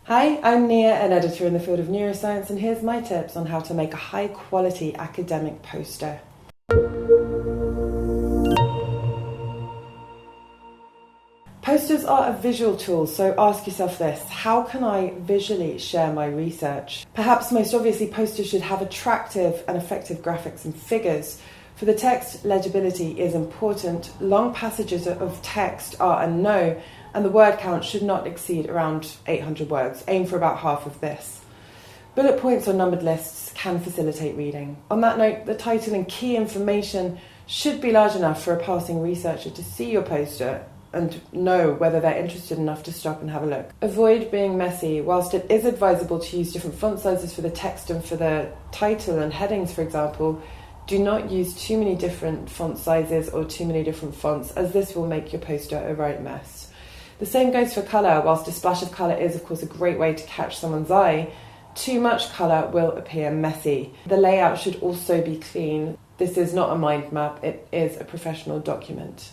Hi, I'm Nia, an editor in the field of neuroscience, and here's my tips on how to make a high-quality academic poster. Posters are a visual tool, so ask yourself this: how can I visually share my research? Perhaps most obviously, posters should have attractive and effective graphics and figures. For the text, legibility is important. Long passages of text are a no, and the word count should not exceed around 800 words. Aim for about half of this. Bullet points or numbered lists can facilitate reading. On that note, the title and key information should be large enough for a passing researcher to see your poster and know whether they're interested enough to stop and have a look. Avoid being messy. Whilst it is advisable to use different font sizes for the text and for the title and headings, for example, do not use too many different font sizes or too many different fonts, as this will make your poster a right mess. The same goes for colour. Whilst a splash of colour is of course a great way to catch someone's eye, too much colour will appear messy. The layout should also be clean. This is not a mind map, it is a professional document.